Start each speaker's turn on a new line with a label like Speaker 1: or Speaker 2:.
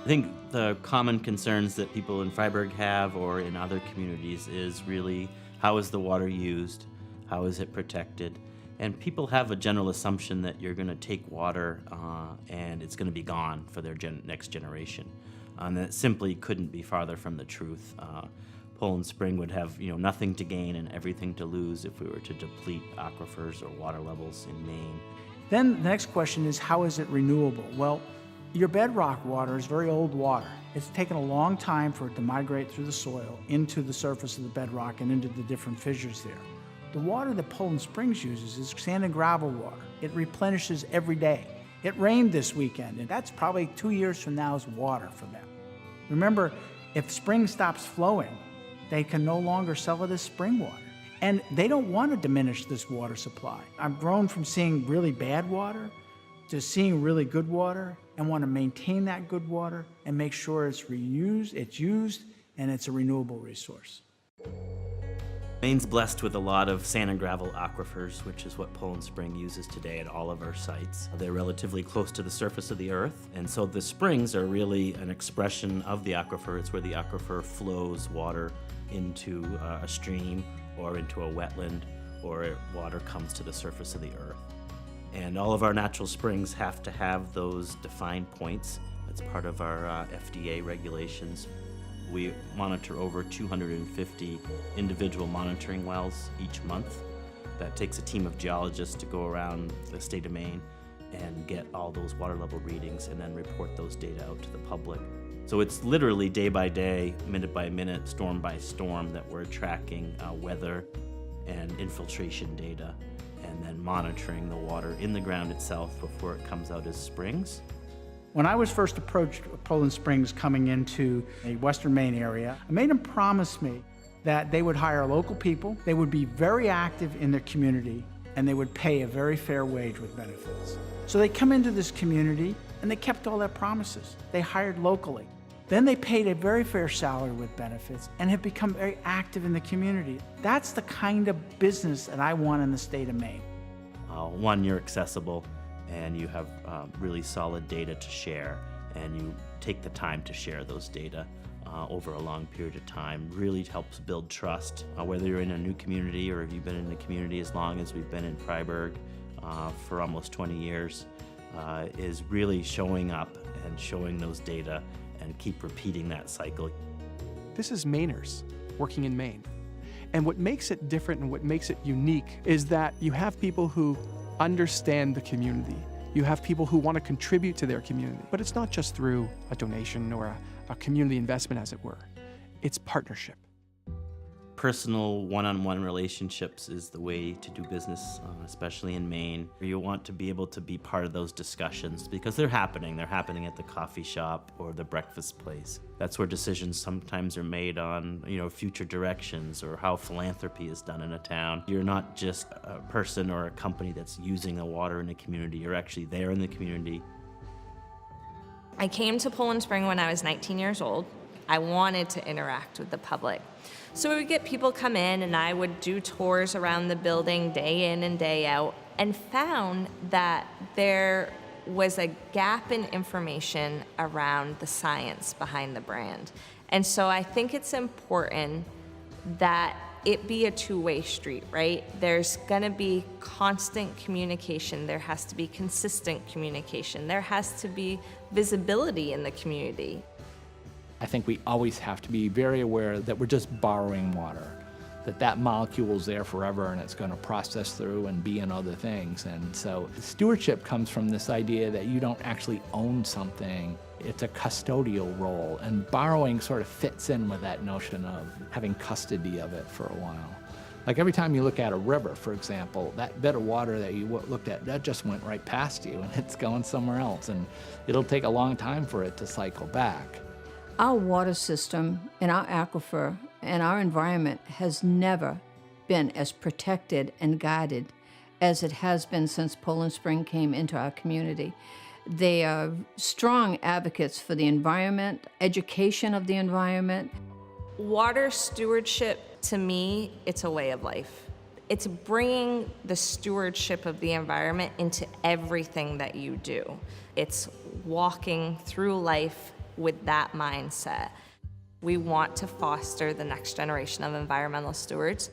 Speaker 1: I think the common concerns that people in Fryeburg have or in other communities is really how is the water used, how is it protected, and people have a general assumption that you're going to take water and it's going to be gone for their next generation, and that simply couldn't be farther from the truth. Poland Spring would have nothing to gain and everything to lose if we were to deplete aquifers or water levels in Maine.
Speaker 2: Then the next question is, how is it renewable? Well, your bedrock water is very old water. It's taken a long time for it to migrate through the soil into the surface of the bedrock and into the different fissures there. The water that Poland Springs uses is sand and gravel water. It replenishes every day. It rained this weekend, and that's probably 2 years from now's water for them. Remember, if spring stops flowing, they can no longer sell it as spring water. And they don't want to diminish this water supply. I've grown from seeing really bad water to seeing really good water, and want to maintain that good water and make sure it's reused, it's used, and it's a renewable resource.
Speaker 1: Maine's blessed with a lot of sand and gravel aquifers, which is what Poland Spring uses today at all of our sites. They're relatively close to the surface of the earth, and so the springs are really an expression of the aquifer. It's where the aquifer flows water into a stream or into a wetland, or water comes to the surface of the earth. And all of our natural springs have to have those defined points. That's part of our FDA regulations. We monitor over 250 individual monitoring wells each month. That takes a team of geologists to go around the state of Maine and get all those water level readings and then report those data out to the public. So it's literally day by day, minute by minute, storm by storm that we're tracking weather and infiltration data, and then monitoring the water in the ground itself before it comes out as springs.
Speaker 2: When I was first approached Poland Springs coming into a western Maine area, I made them promise me that they would hire local people, they would be very active in their community, and they would pay a very fair wage with benefits. So they come into this community and they kept all their promises. They hired locally. Then they paid a very fair salary with benefits and have become very active in the community. That's the kind of business that I want in the state of Maine.
Speaker 1: One, you're accessible and you have really solid data to share, and you take the time to share those data over a long period of time. Really helps build trust, whether you're in a new community or if you've been in the community as long as we've been in Fryeburg for almost 20 years, is really showing up and showing those data and keep repeating that cycle.
Speaker 3: This is Mainers working in Maine. And what makes it different and what makes it unique is that you have people who understand the community. You have people who want to contribute to their community. But it's not just through a donation or a community investment, as it were. It's partnership.
Speaker 1: Personal one-on-one relationships is the way to do business, especially in Maine. You want to be able to be part of those discussions because they're happening. They're happening at the coffee shop or the breakfast place. That's where decisions sometimes are made on, future directions or how philanthropy is done in a town. You're not just a person or a company that's using the water in a community. You're actually there in the community.
Speaker 4: I came to Poland Spring when I was 19 years old. I wanted to interact with the public. So we would get people come in and I would do tours around the building day in and day out, and found that there was a gap in information around the science behind the brand. And so I think it's important that it be a two-way street, right? There's gonna be constant communication. There has to be consistent communication. There has to be visibility in the community.
Speaker 5: I think we always have to be very aware that we're just borrowing water, that molecule is there forever and it's going to process through and be in other things. And so stewardship comes from this idea that you don't actually own something. It's a custodial role, and borrowing sort of fits in with that notion of having custody of it for a while. Like every time you look at a river, for example, that bit of water that you looked at, that just went right past you and it's going somewhere else, and it'll take a long time for it to cycle back.
Speaker 6: Our water system and our aquifer and our environment has never been as protected and guided as it has been since Poland Spring came into our community. They are strong advocates for the environment, education of the environment.
Speaker 4: Water stewardship, to me, it's a way of life. It's bringing the stewardship of the environment into everything that you do. It's walking through life with that mindset. We want to foster the next generation of environmental stewards.